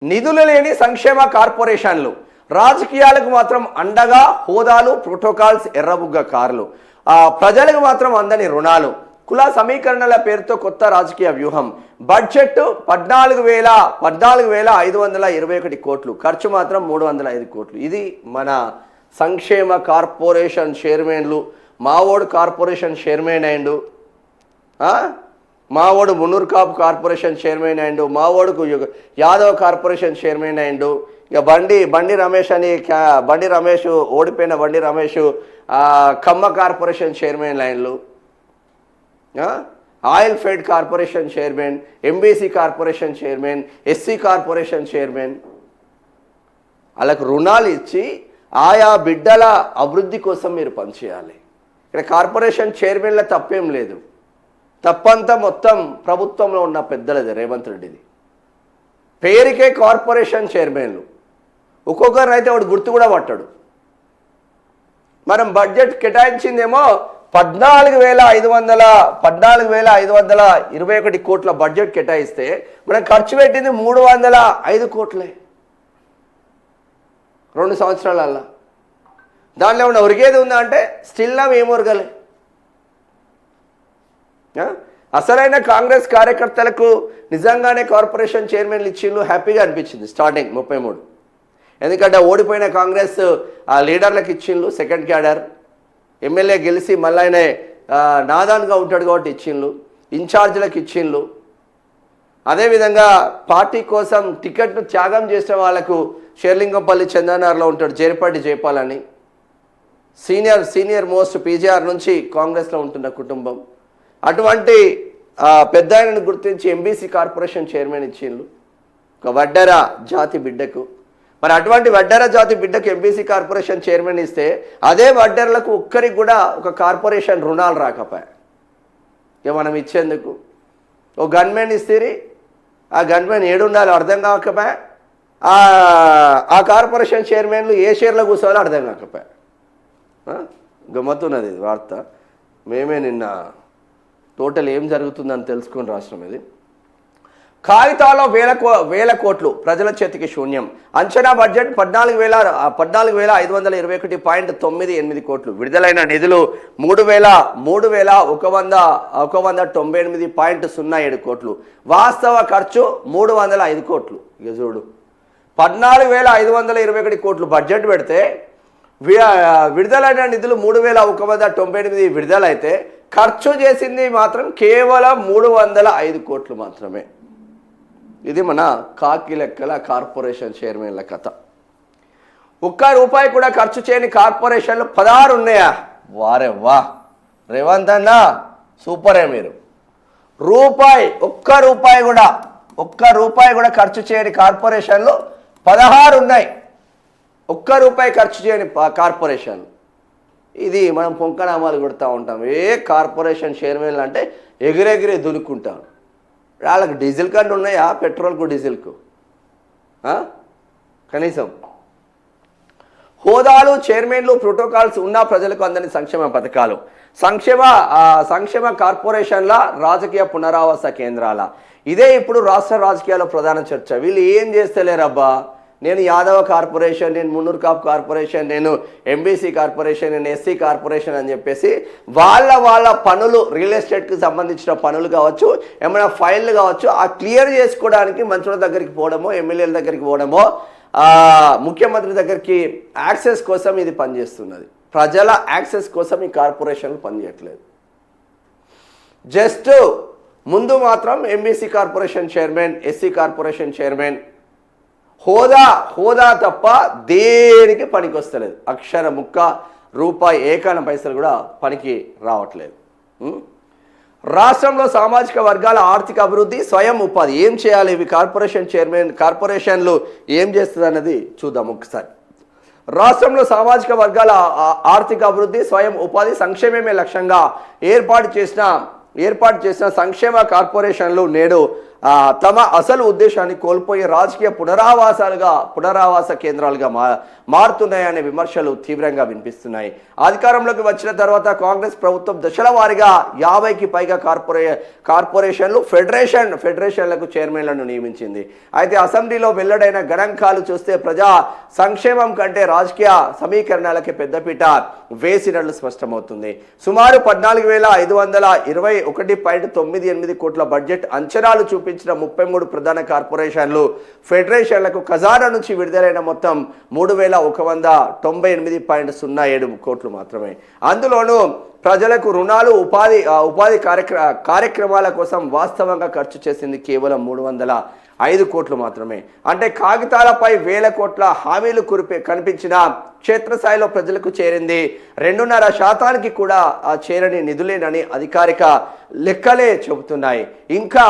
నిధులు లేని సంక్షేమ కార్పొరేషన్లు, రాజకీయాలకు మాత్రం అండగా హోదాలు, ప్రోటోకాల్స్, ఎర్రబుగ్గ కార్లు, ప్రజలకు మాత్రం అందని రుణాలు, కుల సమీకరణల పేరుతో కొత్త రాజకీయ వ్యూహం, బడ్జెట్ 14,521 కోట్లు, ఖర్చు మాత్రం 305 కోట్లు. ఇది మన సంక్షేమ కార్పొరేషన్ చైర్మన్లు. మావోడు కార్పొరేషన్ చైర్మన్ అయిండు, మావోడు మున్నూరు కాపు కార్పొరేషన్ చైర్మన్ అయిండు, మావోడుకు యాదవ్ కార్పొరేషన్ చైర్మన్ అయిండు. ఇక బండి రమేష్ అని బండి రమేష్ ఓడిపోయిన బండి రమేష్ ఖమ్మ కార్పొరేషన్ చైర్మన్ లైన్లు, oil fed corporation chairman, MBC corporation chairman, SC corporation chairman. వాళ్ళకు రుణాలు ఇచ్చి ఆయా బిడ్డల అభివృద్ధి కోసం మీరు పనిచేయాలి. ఇక్కడ కార్పొరేషన్ చైర్మన్ల తప్పేం లేదు, తప్పంతా మొత్తం ప్రభుత్వంలో ఉన్న పెద్దలది, రేవంత్ రెడ్డిది. పేరుకే కార్పొరేషన్ చైర్మన్లు, ఒక్కొక్కరు అయితే వాడు గుర్తు కూడా పట్టాడు. మనం బడ్జెట్ కేటాయించిందేమో 14,521 కోట్ల బడ్జెట్ కేటాయిస్తే మనం ఖర్చు పెట్టింది 305 కోట్లే 2 సంవత్సరాలల్లా. దానిలో ఉన్న ఒరిగేది ఉందా అంటే స్టిల్ నా ఏం ఒరగలే. అసలైన కాంగ్రెస్ కార్యకర్తలకు నిజంగానే కార్పొరేషన్ చైర్మన్లు ఇచ్చిండ్రు, హ్యాపీగా అనిపించింది స్టార్టింగ్ 33. ఎందుకంటే ఓడిపోయిన కాంగ్రెస్ లీడర్లకు ఇచ్చిండ్రు, సెకండ్ క్యాడర్ ఎమ్మెల్యే గెలిచి మళ్ళీ ఆయన నాదాన్గా ఉంటాడు కాబట్టి ఇచ్చిండ్రు, ఇన్ఛార్జీలకు ఇచ్చిండ్రు. అదేవిధంగా పార్టీ కోసం టికెట్ను త్యాగం చేసిన వాళ్ళకు షేర్లింగంపల్లి చందనార్లో ఉంటాడు జేర్పాటి జైపాలని, సీనియర్ మోస్ట్ పీజీఆర్ నుంచి కాంగ్రెస్లో ఉంటున్న కుటుంబం. అటువంటి పెద్ద ఆయనను గుర్తించి ఎంబీసీ కార్పొరేషన్ చైర్మన్ ఇచ్చిండ్రు ఒక వడ్డెర జాతి బిడ్డకు. మరి అటువంటి వడ్డెర జాతి బిడ్డకు ఎంబీసీ కార్పొరేషన్ చైర్మన్ ఇస్తే అదే వడ్డెరలకు ఒక్కరికి కూడా ఒక కార్పొరేషన్ రుణాలు రాకపోయా. ఇక మనం ఇచ్చేందుకు ఓ గన్మెన్ ఇస్తే ఆ గన్మెన్ ఏడుండాలో అర్థం కాకపోయా, ఆ కార్పొరేషన్ చైర్మన్లు ఏ షేర్లో కూర్చోవాలో అర్థం కాకపోయా. గమ్మత్తున్నది వార్త. మేమే నిన్న టోటల్ ఏం జరుగుతుందని తెలుసుకొని రాష్ట్రం ఇది. కాగితాల్లో వేల కోట్లు, ప్రజల చేతికి శూన్యం. అంచనా బడ్జెట్ 14,521.98 కోట్లు. విడుదలైన నిధులు 3,198.07 కోట్లు. వాస్తవ ఖర్చు 305 కోట్లు. ఇక చూడు, 14,521 కోట్లు బడ్జెట్ పెడితే విడుదలైన నిధులు 3,198 విడుదలైతే ఖర్చు చేసింది మాత్రం కేవలం 305 కోట్లు మాత్రమే. ఇది మన కాకి లెక్కల కార్పొరేషన్ చైర్మన్ల కథ. ₹1 కూడా ఖర్చు చేయని కార్పొరేషన్లు 16 ఉన్నాయా? వారే వా రేవంత్ అన్న సూపరే మీరు. ఒక్క రూపాయి కూడా ఖర్చు చేయని కార్పొరేషన్లు 16 ఉన్నాయి. ₹1 ఖర్చు చేయని కార్పొరేషన్లు. ఇది మనం పొంకనామాలు కొడుతూ ఉంటాం. ఏ కార్పొరేషన్ చైర్మన్లు అంటే ఎగిరెగిరి దులుక్కుంటాం. వాళ్ళకి డీజిల్ కార్డు ఉన్నాయా? పెట్రోల్కు డీజిల్కు కనీసం హోదాలు, చైర్మన్లు, ప్రోటోకాల్స్ ఉన్న ప్రజలకు అందని సంక్షేమ పథకాలు, సంక్షేమ కార్పొరేషన్ల రాజకీయ పునరావాస కేంద్రాల. ఇదే ఇప్పుడు రాష్ట్ర రాజకీయాల్లో ప్రధాన చర్చ. వీళ్ళు ఏం చేస్తలేరబ్బా, నేను యాదవ కార్పొరేషన్, నేను మున్నూరు కాపు కార్పొరేషన్, నేను ఎంబీసీ కార్పొరేషన్, నేను ఎస్సీ కార్పొరేషన్ అని చెప్పేసి వాళ్ళ పనులు, రియల్ ఎస్టేట్కి సంబంధించిన పనులు కావచ్చు, ఏమైనా ఫైళ్ళు కావచ్చు, ఆ క్లియర్ చేసుకోవడానికి మంత్రుల దగ్గరికి పోవడమో, ఎమ్మెల్యేల దగ్గరికి పోవడమో, ముఖ్యమంత్రి దగ్గరికి యాక్సెస్ కోసం ఇది పనిచేస్తున్నది. ప్రజల యాక్సెస్ కోసం ఈ కార్పొరేషన్లు పనిచేయట్లేదు. జస్ట్ ముందు మాత్రం MBC corporation chairman, SC corporation chairman, హోదా తప్ప దేనికి పనికి వస్తలేదు. అక్షర ముక్క రూపాయి ఏకాన పైసలు కూడా పనికి రావట్లేదు. రాష్ట్రంలో సామాజిక వర్గాల ఆర్థిక అభివృద్ధి, స్వయం ఉపాధి ఏం చేయాలి? ఇవి కార్పొరేషన్లు ఏం చేస్తుంది అన్నది చూద్దాం ఒకసారి. రాష్ట్రంలో సామాజిక వర్గాల ఆర్థిక అభివృద్ధి, స్వయం ఉపాధి, సంక్షేమమే లక్ష్యంగా ఏర్పాటు చేసిన సంక్షేమ కార్పొరేషన్లు నేడు తమ అసలు ఉద్దేశాన్ని కోల్పోయి రాజకీయ పునరావాస కేంద్రాలుగా మారుతున్నాయనే విమర్శలు తీవ్రంగా వినిపిస్తున్నాయి. అధికారంలోకి వచ్చిన తర్వాత కాంగ్రెస్ ప్రభుత్వం దశల వారీగా 50కి పైగా కార్పొరేషన్లు ఫెడరేషన్లకు చైర్మన్లను నియమించింది. అయితే అసెంబ్లీలో వెల్లడైన గణాంకాలు చూస్తే ప్రజా సంక్షేమం కంటే రాజకీయ సమీకరణాలకి పెద్దపీట వేసినట్లు స్పష్టమవుతుంది. సుమారు 14,521.98 కోట్ల బడ్జెట్ అంచనాలు చూపించిన 33 ప్రధాన కార్పొరేషన్లు ఫెడరేషన్లకు ఖజానా నుంచి విడుదలైన మొత్తం 3,198.07 కోట్లు మాత్రమే. అందులోనూ ప్రజలకు రుణాలు ఉపాధి కార్యక్రమాల కోసం వాస్తవంగా ఖర్చు చేసింది కేవలం 305 కోట్లు మాత్రమే. అంటే కాగితాలపై వేల కోట్ల హామీలు కనిపించిన క్షేత్రస్థాయిలో ప్రజలకు చేరింది 2.5% కూడా చేరని నిధులేనని అధికారిక లెక్కలే చెబుతున్నాయి. ఇంకా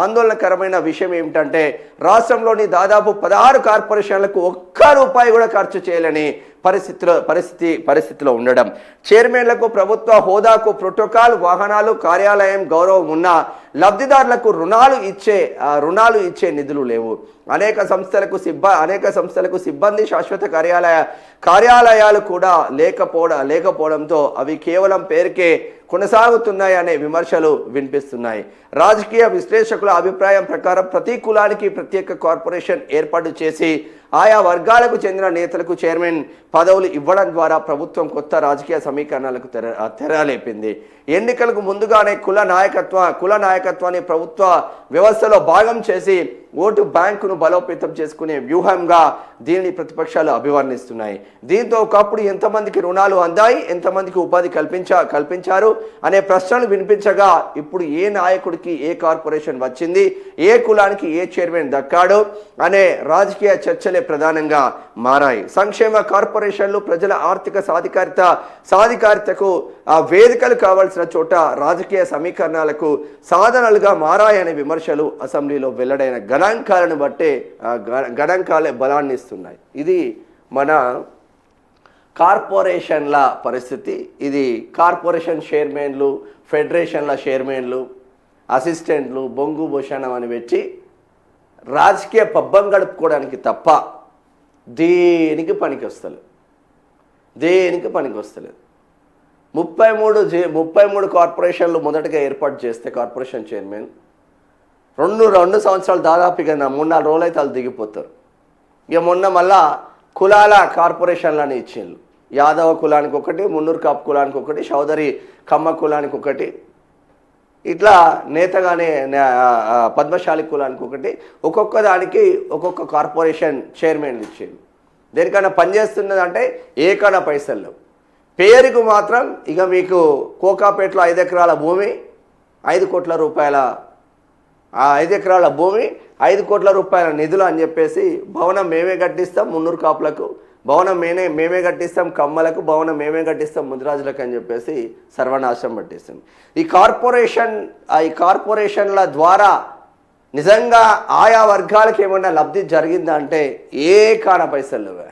ఆందోళనకరమైన విషయం ఏమిటంటే రాష్ట్రంలోని దాదాపు 16 కార్పొరేషన్లకు ₹1 కూడా ఖర్చు చేయలేని పరిస్థితిలో ఉండడం, చైర్మన్లకు ప్రభుత్వ హోదాకు ప్రోటోకాల్, వాహనాలు, కార్యాలయం, గౌరవం ఉన్న లబ్ధిదారులకు రుణాలు ఇచ్చే నిధులు లేవు. అనేక సంస్థలకు సిబ్బంది, శాశ్వత కార్యాలయాలు కూడా లేకపోవడంతో అవి కేవలం పేరుకే కొనసాగుతున్నాయి అనే విమర్శలు వినిపిస్తున్నాయి. రాజకీయ విశ్లేషకుల అభిప్రాయం ప్రకారం ప్రతి కులానికి ప్రత్యేక కార్పొరేషన్ ఏర్పాటు చేసి ఆయా వర్గాలకు చెందిన నేతలకు చైర్మన్ పదవులు ఇవ్వడం ద్వారా ప్రభుత్వం కొత్త రాజకీయ సమీకరణాలకు తెరలేపింది. ఎన్నికలకు ముందుగానే కుల నాయకత్వాన్ని ప్రభుత్వ వ్యవస్థలో భాగం చేసి ఓటు బ్యాంకును బలోపేతం చేసుకునే వ్యూహంగా దీనిని ప్రతిపక్షాలు అభివర్ణిస్తున్నాయి. దీంతో ఒకప్పుడు ఎంతమందికి రుణాలు అందాయి, ఎంతమందికి ఉపాధి కల్పించారు అనే ప్రశ్నలు వినిపించగా ఇప్పుడు ఏ నాయకుడికి ఏ కార్పొరేషన్ వచ్చింది, ఏ కులానికి ఏ చైర్మన్ దక్కాడు అనే రాజకీయ చర్చలే ప్రధానంగా మారాయి. సంక్షేమ కార్పొరేషన్లు ప్రజల ఆర్థిక సాధికారితకు వేదికలు కావాల్సిన చోట రాజకీయ సమీకరణాలకు సాధనాలుగా మారాయనే విమర్శలు అసెంబ్లీలో వెల్లడైన గణాంకాలను బట్టే గణాంకాలే బలాన్ని ఇస్తున్నాయి. ఇది మన కార్పొరేషన్ల పరిస్థితి. ఇది కార్పొరేషన్ చైర్మన్లు, ఫెడరేషన్ల చైర్మన్లు, అసిస్టెంట్లు బొంగు భూషణం అని పెట్టి రాజకీయ పబ్బం గడుపుకోవడానికి తప్ప దేనికి పనికి వస్తలేదు. 33 కార్పొరేషన్లు మొదటగా ఏర్పాటు చేస్తే కార్పొరేషన్ చైర్మన్ రెండు సంవత్సరాలు దాదాపుగా 3-4 రోజులు అయితే వాళ్ళు దిగిపోతారు. ఇక మొన్న మళ్ళా కులాల కార్పొరేషన్లని ఇచ్చిండ్రు. యాదవ కులానికి ఒకటి, మున్నూరు కాపు కులానికి ఒకటి, చౌదరి కమ్మ కులానికి ఒకటి, ఇట్లా నేతగానే పద్మశాలి కులానికి ఒకటి, ఒక్కొక్క దానికి ఒక్కొక్క కార్పొరేషన్ చైర్మన్లు ఇచ్చిండ్రు. దేనికన్నా పనిచేస్తున్నది అంటే ఏకన్నా పైసలు పేరుకు మాత్రం. ఇక మీకు కోకాపేటలో 5 ఎకరాల భూమి, 5 కోట్ల రూపాయల 5 ఎకరాల భూమి, 5 కోట్ల రూపాయల నిధులు అని చెప్పేసి భవనం మేమే కట్టిస్తాం మున్నూరు కాపులకు, భవనం మేమే కట్టిస్తాం కమ్మలకు, భవనం మేమే కట్టిస్తాం ముదిరాజులకు అని చెప్పేసి సర్వనాశనం పట్టిస్తాం. ఈ కార్పొరేషన్ల ద్వారా నిజంగా ఆయా వర్గాలకు ఏమన్నా లబ్ధి జరిగిందా అంటే ఏ కాన పైసలు లేవా.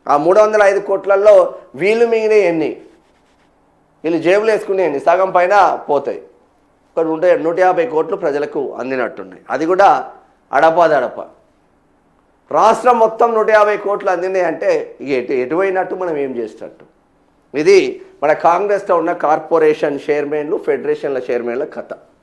ఆ 305 కోట్లలో వీళ్ళు మిగిలిన ఎన్ని, వీళ్ళు జేబులు వేసుకునే ఎన్ని సగం పైన పోతాయి. ఇక్కడ 150 కోట్లు ప్రజలకు అందినట్టున్నాయి. అది కూడా అడప రాష్ట్రం మొత్తం 150 కోట్లు అందినాయి అంటే ఇక ఎటువైనట్టు మనం ఏం చేసినట్టు. ఇది మన కాంగ్రెస్లో ఉన్న కార్పొరేషన్ చైర్మన్లు, ఫెడరేషన్ల చైర్మన్ల కథ.